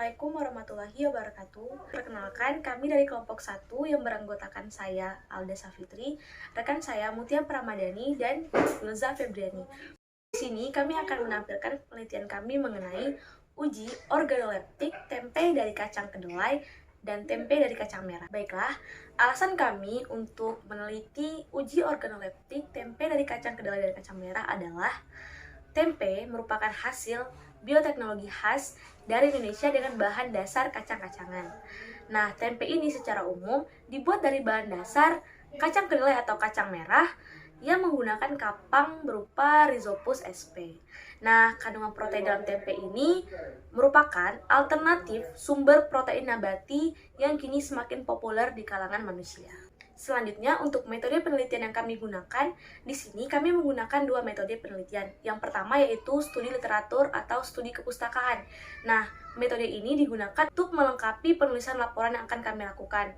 Assalamualaikum warahmatullahi wabarakatuh. Perkenalkan, kami dari kelompok 1 yang beranggotakan saya, Alda Safitri, rekan saya Mutia Pramadani, dan Yulza Febriani. Di sini kami akan menampilkan penelitian kami mengenai uji organoleptik tempe dari kacang kedelai dan tempe dari kacang merah. Baiklah, alasan kami untuk meneliti uji organoleptik tempe dari kacang kedelai dan kacang merah adalah tempe merupakan hasil bioteknologi khas dari Indonesia dengan bahan dasar kacang-kacangan. Nah, tempe ini secara umum dibuat dari bahan dasar kacang kedelai atau kacang merah yang menggunakan kapang berupa Rhizopus sp. Nah, kandungan protein dalam tempe ini merupakan alternatif sumber protein nabati yang kini semakin populer di kalangan manusia. Selanjutnya, untuk metode penelitian yang kami gunakan, di sini kami menggunakan dua metode penelitian. Yang pertama yaitu studi literatur atau studi kepustakaan. Nah, metode ini digunakan untuk melengkapi penulisan laporan yang akan kami lakukan.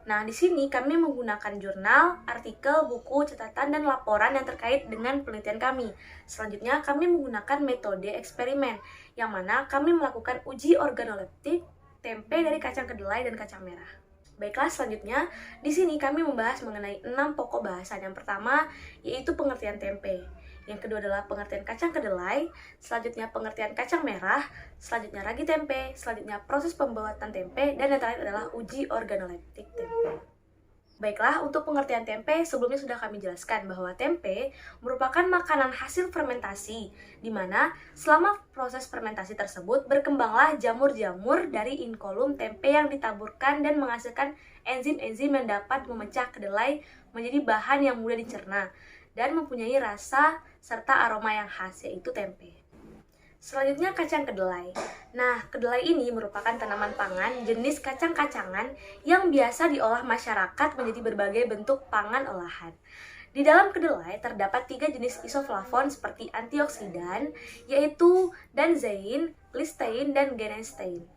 Nah, di sini kami menggunakan jurnal, artikel, buku, catatan, dan laporan yang terkait dengan penelitian kami. Selanjutnya, kami menggunakan metode eksperimen, yang mana kami melakukan uji organoleptik tempe dari kacang kedelai dan kacang merah. Baiklah, selanjutnya di sini kami membahas mengenai 6 pokok bahasan. Yang pertama yaitu pengertian tempe. Yang kedua adalah pengertian kacang kedelai, selanjutnya pengertian kacang merah, selanjutnya ragi tempe, selanjutnya proses pembuatan tempe, dan yang terakhir adalah uji organoleptik tempe. Baiklah, untuk pengertian tempe, sebelumnya sudah kami jelaskan bahwa tempe merupakan makanan hasil fermentasi, di mana selama proses fermentasi tersebut berkembanglah jamur-jamur dari inkolum tempe yang ditaburkan dan menghasilkan enzim-enzim yang dapat memecah kedelai menjadi bahan yang mudah dicerna dan mempunyai rasa serta aroma yang khas, yaitu tempe. Selanjutnya kacang kedelai. Nah, kedelai ini merupakan tanaman pangan jenis kacang-kacangan yang biasa diolah masyarakat menjadi berbagai bentuk pangan olahan. Di dalam kedelai terdapat 3 jenis isoflavon seperti antioksidan, yaitu danzein, listein, dan genestein.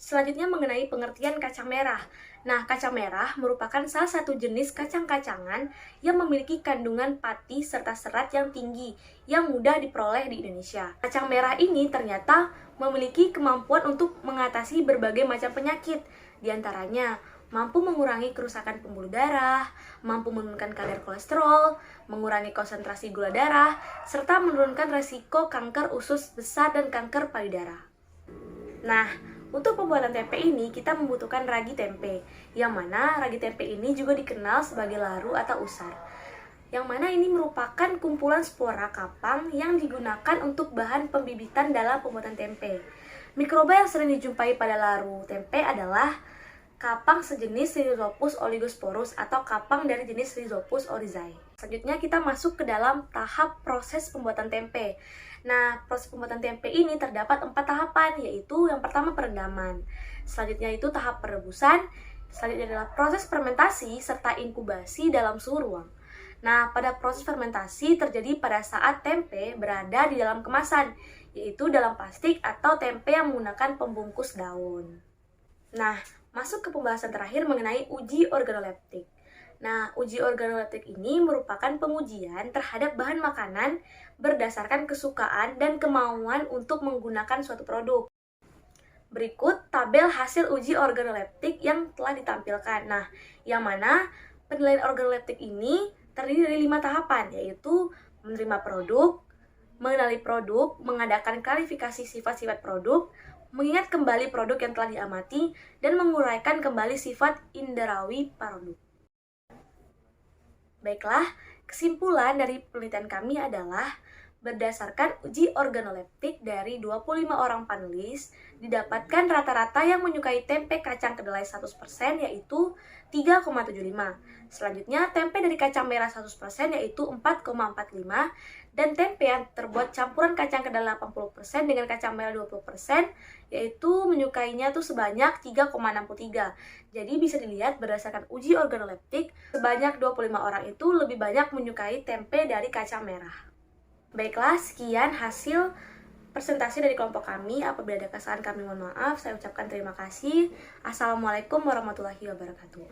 Selanjutnya mengenai pengertian kacang merah. Nah, kacang merah merupakan salah satu jenis kacang-kacangan yang memiliki kandungan pati serta serat yang tinggi, yang mudah diperoleh di Indonesia. Kacang merah ini ternyata memiliki kemampuan untuk mengatasi berbagai macam penyakit, diantaranya mampu mengurangi kerusakan pembuluh darah, mampu menurunkan kadar kolesterol, mengurangi konsentrasi gula darah, serta menurunkan resiko kanker usus besar dan kanker payudara. Nah, untuk pembuatan tempe ini, kita membutuhkan ragi tempe, yang mana ragi tempe ini juga dikenal sebagai laru atau usar. Yang mana ini merupakan kumpulan spora kapang yang digunakan untuk bahan pembibitan dalam pembuatan tempe. Mikroba yang sering dijumpai pada laru tempe adalah kapang sejenis Rhizopus oligosporus atau kapang dari jenis Rhizopus oryzae. Selanjutnya kita masuk ke dalam tahap proses pembuatan tempe. Nah, proses pembuatan tempe ini terdapat 4 tahapan, yaitu yang pertama perendaman, selanjutnya itu tahap perebusan, selanjutnya adalah proses fermentasi serta inkubasi dalam suhu ruang. Nah, pada proses fermentasi terjadi pada saat tempe berada di dalam kemasan, yaitu dalam plastik atau tempe yang menggunakan pembungkus daun. Nah, masuk ke pembahasan terakhir mengenai uji organoleptik. Nah, uji organoleptik ini merupakan pengujian terhadap bahan makanan berdasarkan kesukaan dan kemauan untuk menggunakan suatu produk. Berikut tabel hasil uji organoleptik yang telah ditampilkan. Nah, yang mana penilaian organoleptik ini terdiri dari 5 tahapan, yaitu menerima produk, mengenali produk, mengadakan klarifikasi sifat-sifat produk, mengingat kembali produk yang telah diamati, dan menguraikan kembali sifat inderawi produk. Baiklah, kesimpulan dari penelitian kami adalah berdasarkan uji organoleptik dari 25 orang panelis, didapatkan rata-rata yang menyukai tempe kacang kedelai 100% yaitu 3,75. Selanjutnya, tempe dari kacang merah 100% yaitu 4,45. Dan tempe yang terbuat campuran kacang kedelai 80% dengan kacang merah 20% yaitu menyukainya tuh sebanyak 3,63. Jadi bisa dilihat berdasarkan uji organoleptik, sebanyak 25 orang itu lebih banyak menyukai tempe dari kacang merah. Baiklah, sekian hasil presentasi dari kelompok kami. Apabila ada kesalahan kami mohon maaf. Saya ucapkan terima kasih. Assalamualaikum warahmatullahi wabarakatuh.